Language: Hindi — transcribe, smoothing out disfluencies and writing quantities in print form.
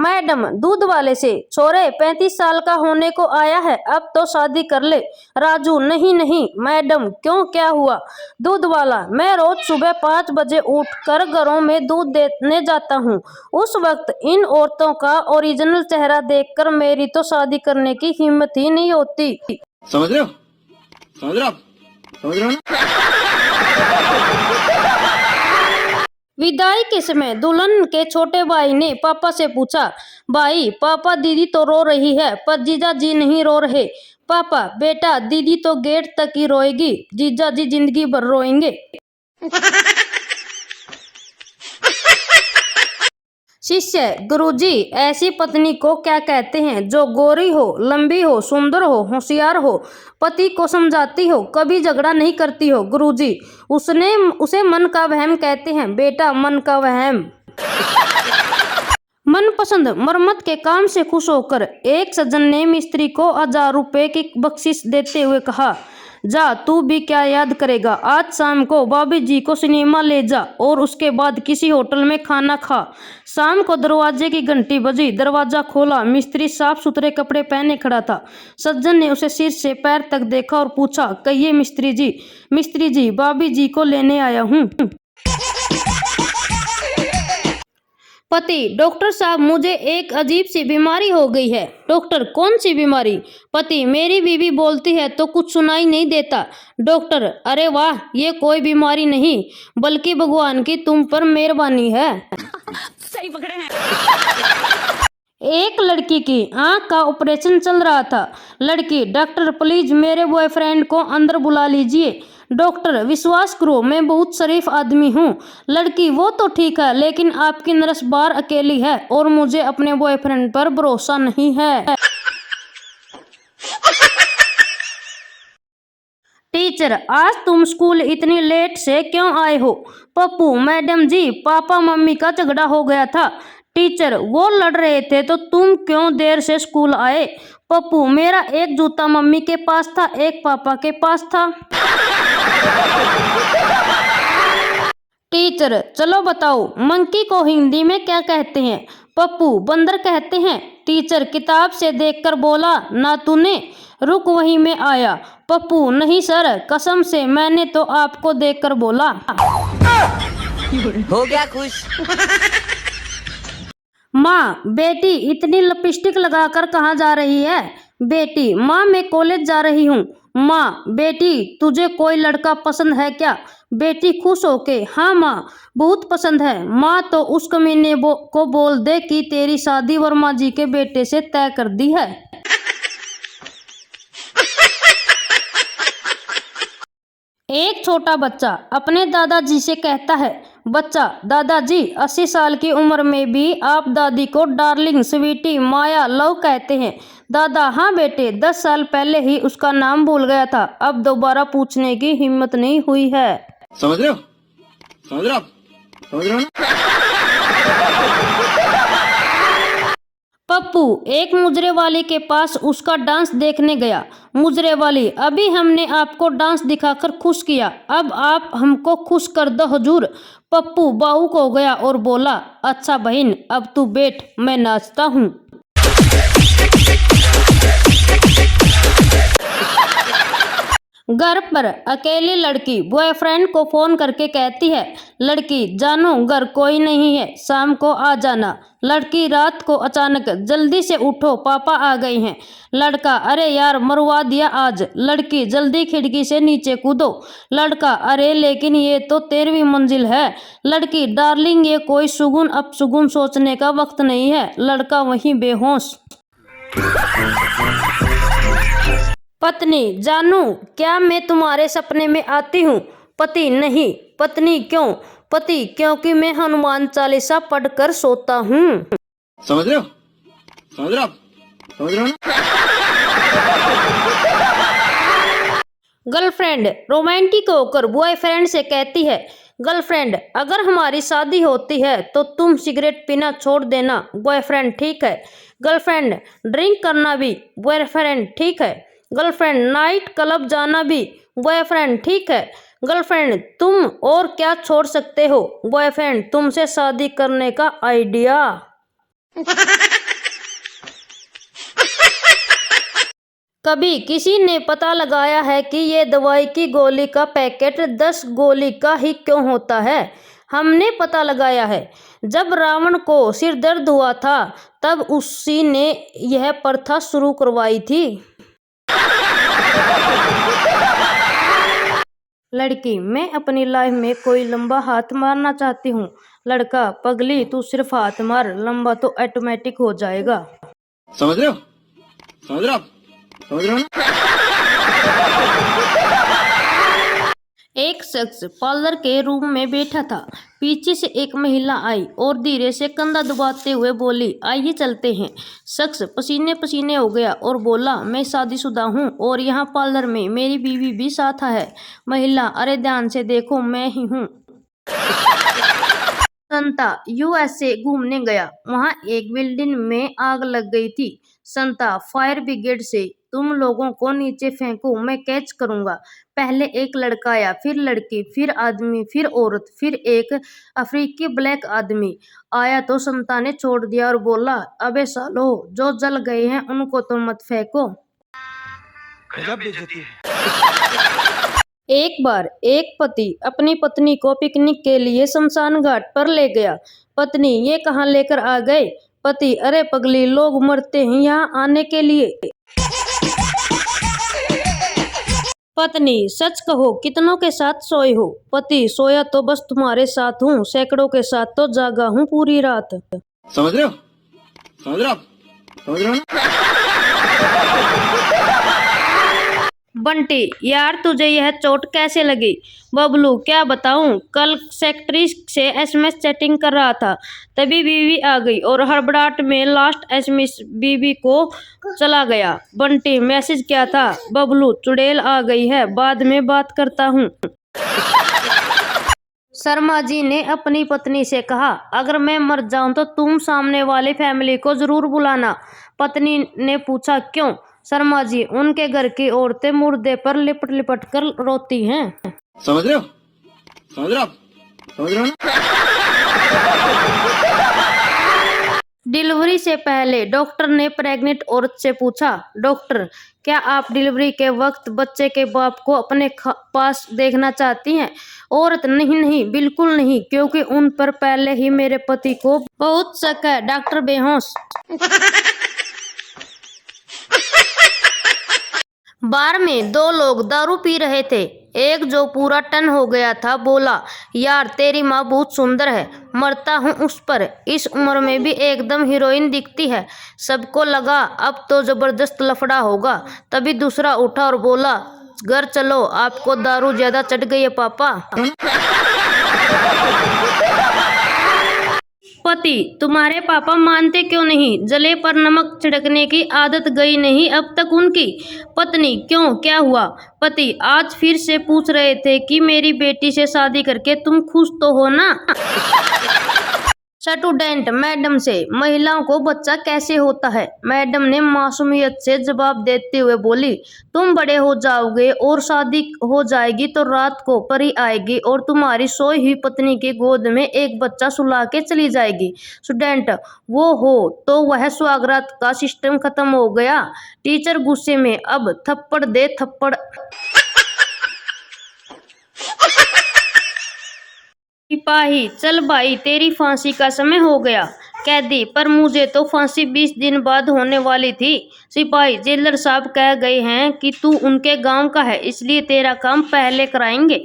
मैडम दूध वाले से, छोरे 35 साल का होने को आया है, अब तो शादी कर ले। राजू, नहीं नहीं मैडम, क्यों, क्या हुआ? दूध वाला, मैं रोज सुबह 5 बजे उठकर घरों में दूध देने जाता हूँ। उस वक्त इन औरतों का ओरिजिनल चेहरा देखकर मेरी तो शादी करने की हिम्मत ही नहीं होती। समझ रहे हो? समझ रहे हो? समझ रहे हो ना? विदाई के समय दुल्हन के छोटे भाई ने पापा से पूछा, भाई पापा दीदी तो रो रही है पर जीजा जी नहीं रो रहे। पापा, बेटा दीदी तो गेट तक ही रोएगी, जीजा जी जिंदगी भर रोएंगे। शिष्य, गुरुजी ऐसी पत्नी को क्या कहते हैं जो गोरी हो, लंबी हो, सुंदर हो, होशियार हो, पति को समझाती हो, कभी झगड़ा नहीं करती हो? गुरुजी, उसे मन का वहम कहते हैं बेटा, मन का वहम। मनपसंद मरम्मत के काम से खुश होकर एक सज्जन ने मिस्त्री को 1000 रुपए की बख्शिश देते हुए कहा, जा तू भी क्या याद करेगा, आज शाम को भाभी जी को सिनेमा ले जा और उसके बाद किसी होटल में खाना खा। शाम को दरवाजे की घंटी बजी, दरवाजा खोला, मिस्त्री साफ सुथरे कपड़े पहने खड़ा था। सज्जन ने उसे सिर से पैर तक देखा और पूछा, कहिए मिस्त्री जी। मिस्त्री जी, भाभी जी को लेने आया हूँ। पति, डॉक्टर साहब मुझे एक अजीब सी बीमारी हो गई है। डॉक्टर, कौन सी बीमारी? पति, मेरी बीवी बोलती है तो कुछ सुनाई नहीं देता। डॉक्टर, अरे वाह, ये कोई बीमारी नहीं बल्कि भगवान की तुम पर मेहरबानी है। सही पकड़े हैं। एक लड़की की आंख का ऑपरेशन चल रहा था। लड़की, डॉक्टर प्लीज मेरे बॉयफ्रेंड को अंदर बुला लीजिए। डॉक्टर, विश्वास करो मैं बहुत शरीफ आदमी हूँ। लड़की, वो तो ठीक है लेकिन आपकी नर्स बाहर अकेली है और मुझे अपने बॉयफ्रेंड पर भरोसा नहीं है। टीचर, आज तुम स्कूल इतनी लेट से क्यों आए हो? पप्पू, मैडम जी पापा मम्मी का झगड़ा हो गया था। टीचर, वो लड़ रहे थे तो तुम क्यों देर से स्कूल आए? पप्पू, मेरा एक जूता मम्मी के पास था, एक पापा के पास था। टीचर, चलो बताओ मंकी को हिंदी में क्या कहते हैं? पप्पू, बंदर कहते हैं। टीचर किताब से देखकर बोला ना तूने, रुक वहीं में आया। पप्पू, नहीं सर कसम से मैंने तो आपको देखकर बोला। हो गया खुश। माँ, बेटी इतनी लिपस्टिक लगाकर कहाँ जा रही है? बेटी, माँ मैं कॉलेज जा रही हूँ। माँ, बेटी तुझे कोई लड़का पसंद है क्या? बेटी खुश होके, हाँ माँ बहुत पसंद है। माँ, तो उस कमीने को बोल दे कि तेरी शादी वर्मा जी के बेटे से तय कर दी है। एक छोटा बच्चा अपने दादाजी से कहता है, बच्चा, दादाजी 80 साल की उम्र में भी आप दादी को डार्लिंग, स्वीटी, माया, लव कहते हैं। दादा, हाँ बेटे, 10 साल पहले ही उसका नाम भूल गया था, अब दोबारा पूछने की हिम्मत नहीं हुई है। समझ रहे हो? समझ रहे हो? समझ रहे हो ना? पप्पू एक मुजरे वाली के पास उसका डांस देखने गया। मुजरे वाली, अभी हमने आपको डांस दिखाकर खुश किया, अब आप हमको खुश कर दो हुजूर। पप्पू बाहुक हो गया और बोला, अच्छा बहन अब तू बैठ, मैं नाचता हूँ। घर पर अकेली लड़की बॉयफ्रेंड को फोन करके कहती है, लड़की, जानो घर कोई नहीं है, शाम को आ जाना। लड़की रात को अचानक, जल्दी से उठो पापा आ गए हैं। लड़का, अरे यार मरवा दिया आज। लड़की, जल्दी खिड़की से नीचे कूदो। लड़का, अरे लेकिन ये तो 13वीं मंजिल है। लड़की, डार्लिंग ये कोई सुगुन अपशुगुन सोचने का वक्त नहीं है। लड़का वहीं बेहोश। पत्नी, जानू क्या मैं तुम्हारे सपने में आती हूँ? पति, नहीं। पत्नी, क्यों? पति, क्योंकि मैं हनुमान चालीसा पढ़कर सोता हूँ। समझ रहे हो? समझ रहे हो? समझ रहे हो ना? गर्लफ्रेंड रोमांटिक होकर बॉयफ्रेंड से कहती है, गर्लफ्रेंड अगर हमारी शादी होती है तो तुम सिगरेट पीना छोड़ देना। बॉयफ्रेंड, ठीक है। गर्लफ्रेंड, ड्रिंक करना भी। बॉयफ्रेंड, ठीक है। गर्लफ्रेंड, नाइट क्लब जाना भी। बॉयफ्रेंड, ठीक है। गर्लफ्रेंड, तुम और क्या छोड़ सकते हो? बॉयफ्रेंड, तुमसे शादी करने का आइडिया। कभी किसी ने पता लगाया है कि ये दवाई की गोली का पैकेट 10 गोली का ही क्यों होता है? हमने पता लगाया है। जब रावण को सिर दर्द हुआ था तब उसी ने यह प्रथा शुरू करवाई थी। लड़की, मैं अपनी लाइफ में कोई लंबा हाथ मारना चाहती हूँ। लड़का, पगली तू सिर्फ हाथ मार, लंबा तो ऑटोमेटिक हो जाएगा। समझ रहे हो? समझ रहे हो आप? समझ रहे हो ना? एक शख्स पार्लर के रूम में बैठा था। पीछे से एक महिला आई और धीरे से कंधा दबाते हुए बोली, आइए चलते हैं। शख्स पसीने पसीने हो गया और बोला, मैं शादीशुदा हूँ और यहाँ पार्लर में मेरी बीवी भी साथ है। महिला, अरे ध्यान से देखो, मैं ही हूँ। संता यूएसए घूमने गया। वहाँ एक बिल्डिंग में आग लग गई थी। संता, फायर ब्रिगेड से तुम लोगों को नीचे फेंको, मैं कैच करूंगा। पहले एक लड़का आया, फिर लड़की, फिर आदमी, फिर औरत, फिर एक अफ्रीकी ब्लैक आदमी आया तो संता ने छोड़ दिया और बोला, अबे सालो, जो जल गए हैं उनको तो मत फेंको। गजब बेइज्जती है। एक बार एक पति अपनी पत्नी को पिकनिक के लिए शमशान घाट पर ले गया। पत्नी, ये कहाँ लेकर आ गए? पति, अरे पगली, लोग मरते हैं यहाँ आने के लिए। पत्नी, सच कहो, कितनों के साथ सोए हो? पति, सोया तो बस तुम्हारे साथ हूँ, सैकड़ों के साथ तो जागा हूँ पूरी रात। समझ रहे हो? समझ रहे हो आप? समझ रहे हो ना? बंटी, यार तुझे यह चोट कैसे लगी? बबलू, क्या बताऊं, कल सेक्रेटरी से एसएमएस चैटिंग कर रहा था, तभी बीवी आ गई और हड़बड़ाहट में लास्ट एसएमएस बीवी को चला गया। बंटी, मैसेज क्या था? बबलू, चुड़ैल आ गई है, बाद में बात करता हूँ। शर्मा जी ने अपनी पत्नी से कहा, अगर मैं मर जाऊं तो तुम सामने वाली फैमिली को जरूर बुलाना। पत्नी ने पूछा, क्यों? शर्मा जी, उनके घर की औरतें मुर्दे पर लिपट लिपट कर रोती हैं। समझ रहे हो? समझ रहे हो आप? समझ रहे हो ना? डिलीवरी से पहले डॉक्टर ने प्रेग्नेंट औरत से पूछा, डॉक्टर, क्या आप डिलीवरी के वक्त बच्चे के बाप को अपने पास देखना चाहती हैं? औरत, नहीं नहीं, बिल्कुल नहीं, क्योंकि उन पर पहले ही मेरे पति को बहुत शक है। डॉक्टर बेहोश। बार में दो लोग दारू पी रहे थे। एक जो पूरा टन हो गया था बोला, यार तेरी माँ बहुत सुंदर है, मरता हूँ उस पर, इस उम्र में भी एकदम हीरोइन दिखती है। सबको लगा अब तो जबरदस्त लफड़ा होगा। तभी दूसरा उठा और बोला, घर चलो, आपको दारू ज्यादा चढ़ गई है पापा। पति, तुम्हारे पापा मानते क्यों नहीं? जले पर नमक छिड़कने की आदत गई नहीं अब तक उनकी। पत्नी, क्यों, क्या हुआ? पति, आज फिर से पूछ रहे थे कि मेरी बेटी से शादी करके तुम खुश तो हो ना? स्टूडेंट मैडम से, महिलाओं को बच्चा कैसे होता है? मैडम ने मासूमियत से जवाब देते हुए बोली, तुम बड़े हो जाओगे और शादी हो जाएगी तो रात को परी आएगी और तुम्हारी सोई हुई पत्नी की गोद में एक बच्चा सुला के चली जाएगी। स्टूडेंट, वो हो तो वह स्वागत का सिस्टम खत्म हो गया। टीचर गुस्से में, अब थप्पड़ दे थप्पड़। सिपाही, चल भाई, तेरी फांसी का समय हो गया। कैदी, पर मुझे तो फांसी 20 दिन बाद होने वाली थी। सिपाही, जेलर साहब कह गए हैं कि तू उनके गांव का है, इसलिए तेरा काम पहले कराएंगे।